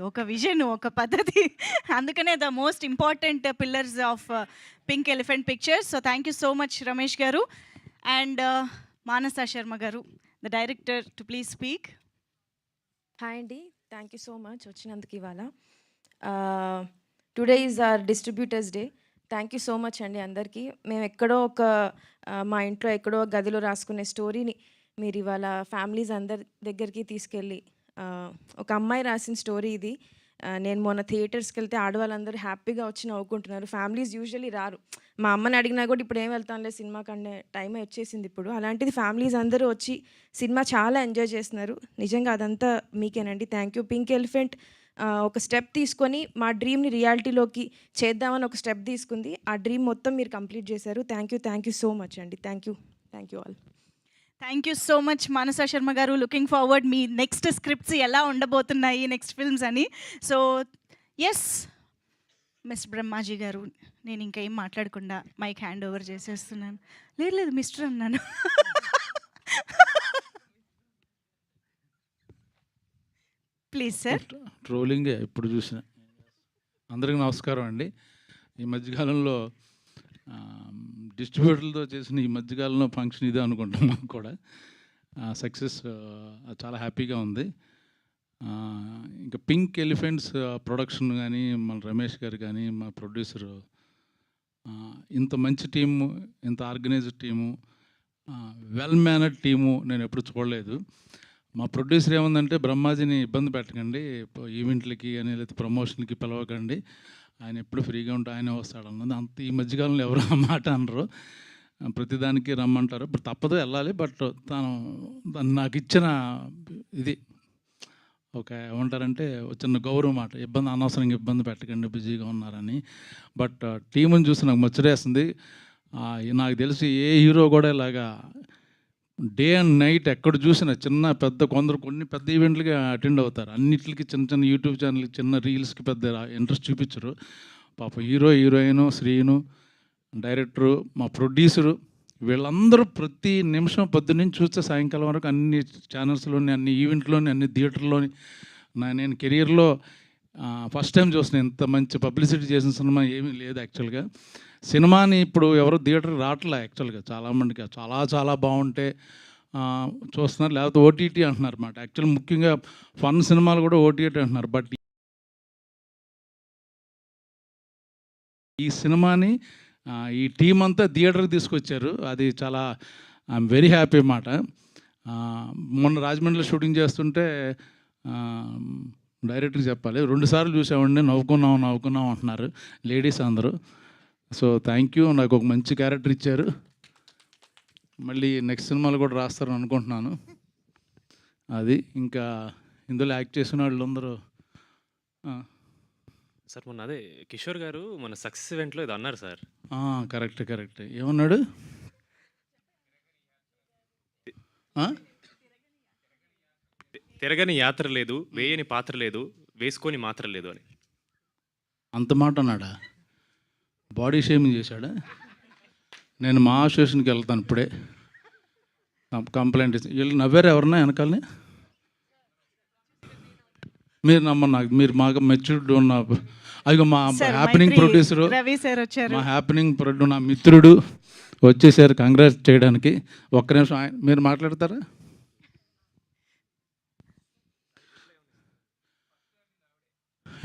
ఒక విజన్, ఒక పద్ధతి. అందుకనే the most important pillars of pink elephant pictures. So thank you so much Ramesh గారు. అండ్ మానస శర్మ గారు, the director, to please speak. Hi అండి, థ్యాంక్ యూ సో మచ్ వచ్చినందుకు ఇవాళ. Today is our distributors day. Thank you so much అండి అందరికీ. మేము ఎక్కడో ఒక మా ఇంట్లో ఎక్కడో గదిలో రాసుకునే స్టోరీని మీరు ఇవాళ ఫ్యామిలీస్ అందరి దగ్గరికి తీసుకెళ్ళి, ఒక అమ్మాయి రాసిన స్టోరీ ఇది. నేను మొన్న థియేటర్స్కి వెళ్తే ఆడవాళ్ళందరూ హ్యాపీగా వచ్చి నవ్వుకుంటున్నారు. ఫ్యామిలీస్ యూజువల్లీ రారు. మా అమ్మని అడిగినా కూడా ఇప్పుడు ఏం వెళ్తానులే సినిమాకి అనే టైమే వచ్చేసింది ఇప్పుడు. అలాంటిది ఫ్యామిలీస్ అందరూ వచ్చి సినిమా చాలా ఎంజాయ్ చేస్తున్నారు. నిజంగా అదంతా మీకేనండి. Thank you. పింక్ ఎలిఫెంట్ ఒక స్టెప్ తీసుకొని మా డ్రీమ్ని రియాలిటీలోకి చేద్దామని ఒక స్టెప్ తీసుకుంది. ఆ డ్రీమ్ మొత్తం మీరు కంప్లీట్ చేశారు. థ్యాంక్ యూ సో మచ్ అండి. Thank you all. Thank you so much Manasa Sharma గారు. లుకింగ్ ఫార్వర్డ్ మీ నెక్స్ట్ స్క్రిప్ట్స్ ఎలా ఉండబోతున్నాయి, నెక్స్ట్ ఫిల్మ్స్ అని. సో ఎస్, మిస్ బ్రహ్మాజీ గారు, నేను ఇంకా ఏం మాట్లాడకుండా మైక్ హ్యాండ్ ఓవర్ చేసేస్తున్నాను. లేదు మిస్టర్ అన్నాను. Please sir. ట్రోలింగే ఇప్పుడు చూసిన. అందరికీ నమస్కారం అండి. ఈ మధ్యకాలంలో డిస్ట్రిబ్యూటర్లతో చేసిన ఈ మధ్యకాలంలో ఫంక్షన్ ఇదే అనుకుంటున్నాం కూడా. సక్సెస్ చాలా హ్యాపీగా ఉంది. ఇంకా పింక్ ఎలిఫెంట్స్ ప్రొడక్షన్ కానీ, మన రమేష్ గారు కానీ, మా ప్రొడ్యూసరు, ఇంత మంచి టీము, ఇంత organised team, well mannered team నేను ఎప్పుడు చూడలేదు. మా ప్రొడ్యూసర్ ఏముందంటే, బ్రహ్మాజీని ఇబ్బంది పెట్టకండి, ఈవెంట్లకి కానీ లేకపోతే ప్రమోషన్కి పిలవకండి, ఆయన ఎప్పుడు ఫ్రీగా ఉంటే ఆయన వస్తాడు అన్నది. అంత ఈ మధ్యకాలంలో ఎవరు ఆ మాట అనరు. ప్రతిదానికి రమ్మంటారు. ఇప్పుడు తప్పదు వెళ్ళాలి. బట్ తను నాకు ఇచ్చిన ఇది ఒక ఏమంటారంటే చిన్న గౌరవం మాట, అనవసరంగా ఇబ్బంది పెట్టకండి, బిజీగా ఉన్నారని. బట్ టీముని చూసి నాకు ముచ్చటేస్తుంది. నాకు తెలిసి ఏ హీరో కూడా ఇలాగా డే అండ్ నైట్ ఎక్కడ చూసినా చిన్న పెద్ద కొన్ని పెద్ద ఈవెంట్లకి అటెండ్ అవుతారు. అన్నిటికి చిన్న యూట్యూబ్ ఛానల్కి, చిన్న రీల్స్కి పెద్ద ఇంట్రెస్ట్ చూపించరు. పాప హీరోయిన్, శ్రీను, డైరెక్టరు, మా ప్రొడ్యూసరు, వీళ్ళందరూ ప్రతి నిమిషం పొద్దున్నుంచి చూస్తే సాయంకాలం వరకు అన్ని ఛానల్స్లోని, అన్ని ఈవెంట్లోని, అన్ని థియేటర్లోని. నేను కెరియర్లో ఫస్ట్ టైం చూసిన ఇంత మంచి పబ్లిసిటీ చేసిన సినిమా ఏమీ లేదు యాక్చువల్గా. సినిమాని ఇప్పుడు ఎవరు థియేటర్కి రావట్లే యాక్చువల్గా. చాలామందికి చాలా బాగుంటే చూస్తున్నారు, లేకపోతే ఓటీటీ అంటున్నారు అన్నమాట. యాక్చువల్ ముఖ్యంగా ఫన్ సినిమాలు కూడా ఓటీటీ అంటున్నారు. బట్ ఈ సినిమాని ఈ టీం అంతా థియేటర్కి తీసుకొచ్చారు. అది చాలా ఐఎమ్ వెరీ హ్యాపీ అన్నమాట. మొన్న రాజమండ్రిలో షూటింగ్ చేస్తుంటే డైరెక్టర్కి చెప్పాలి, 2 సార్లు చూసామండి, నవ్వుకున్నాం అంటున్నారు లేడీస్ అందరూ. So thank you. నాకు ఒక మంచి క్యారెక్టర్ ఇచ్చారు. మళ్ళీ నెక్స్ట్ సినిమాలు కూడా రాస్తారని అనుకుంటున్నాను. అది ఇంకా ఇందులో యాక్ట్ చేసిన వాళ్ళందరూ. సార్ మొన్న అదే కిషోర్ గారు మన సక్సెస్ ఈవెంట్లో ఇది అన్నారు సార్. కరెక్ట్. ఏమన్నాడు? తిరగని యాత్ర లేదు, వేయని పాత్ర లేదు, వేసుకొని మాత్ర లేదు అని. అంత మాట అన్నాడా? బాడీ షేమింగ్ చేశాడా? నేను మా అసోసియేషన్కి వెళ్తాను ఇప్పుడే, కంప్లైంట్ ఇచ్చి. వీళ్ళు నవ్వారు ఎవరన్నా వెనకాలని? మీరు నాకు మీరు మాకు మెచ్యూర్డ్ ఉన్న అది మా హ్యాపెనింగ్ ప్రొడ్యూసరు, మా హ్యాపెనింగ్ ప్రొడ్యూసర్, నా మిత్రుడు వచ్చేసారు కంగ్రాట్స్ చేయడానికి. ఒక్క నిమిషం మీరు మాట్లాడతారా?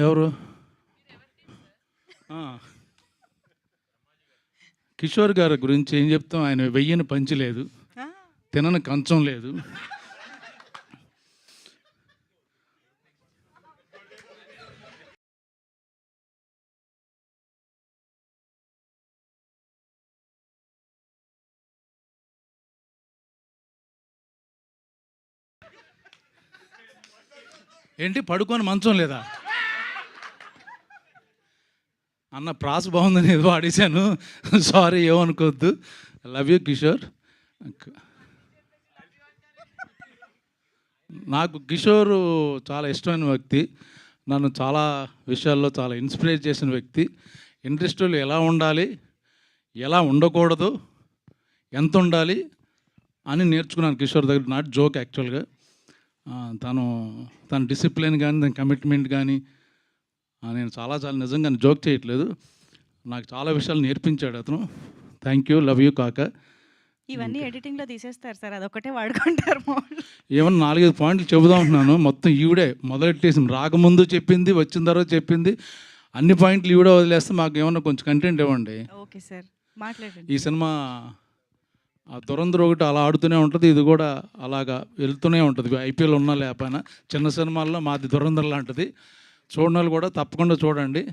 ఎవరు? కిషోర్ గారి గురించి ఏం చెప్తాం? ఆయన వెయ్యని పంచి లేదు, తినని కంచం లేదు. ఏంటి పడుకొని మంచం లేదా అన్న? ప్రాస్ బాగుందని ఏదో ఆడేశాను, సారీ, ఏమనుకోవద్దు. Love you Kishore. నాకు కిషోర్ చాలా ఇష్టమైన వ్యక్తి. నన్ను చాలా విషయాల్లో చాలా ఇన్స్పైర్ చేసిన వ్యక్తి. ఇండస్ట్రీలో ఎలా ఉండాలి, ఎలా ఉండకూడదు, ఎంత ఉండాలి అని నేర్చుకున్నాను కిషోర్ దగ్గర. నాట్ జోక్ యాక్చువల్గా. తన డిసిప్లిన్ కానీ తన కమిట్మెంట్ కానీ నేను చాలా నిజంగా జోక్ చేయట్లేదు, నాకు చాలా విషయాలు నేర్పించాడు అతను. థ్యాంక్ యూ, లవ్ యూ కాక. ఇవన్నీ ఎడిటింగ్లో తీసేస్తారు సార్, అదొకటే వాడుకుంటారు మామూలు. ఏమన్నా 4-5 పాయింట్లు చెబుదాం అంటున్నాను, మొత్తం ఈవిడే మొదలెట్టేసి రాకముందు చెప్పింది, వచ్చిన తర్వాత చెప్పింది, అన్ని పాయింట్లు ఈవిడే వదిలేస్తే మాకు ఏమన్నా కొంచెం కంటెంట్ ఇవ్వండి. ఓకే సార్, మాట్లాడండి. ఈ సినిమా దురంధర్ ఒకటి అలా ఆడుతూనే ఉంటుంది, ఇది కూడా అలాగా వెళ్తూనే ఉంటుంది. ఐపీఎల్ ఉన్నా లేకపోయినా చిన్న సినిమాల్లో మాది దురంధర్ లాంటిది. చూడని వాళ్ళు కూడా తప్పకుండా చూడండి,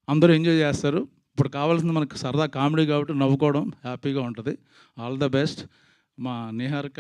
అందరూ ఎంజాయ్ చేస్తారు. ఇప్పుడు కావాల్సింది మనకు సరదా కామెడీ కాబట్టి నవ్వుకోవడం, హ్యాపీగా ఉంటుంది. All the best. మా నిహారిక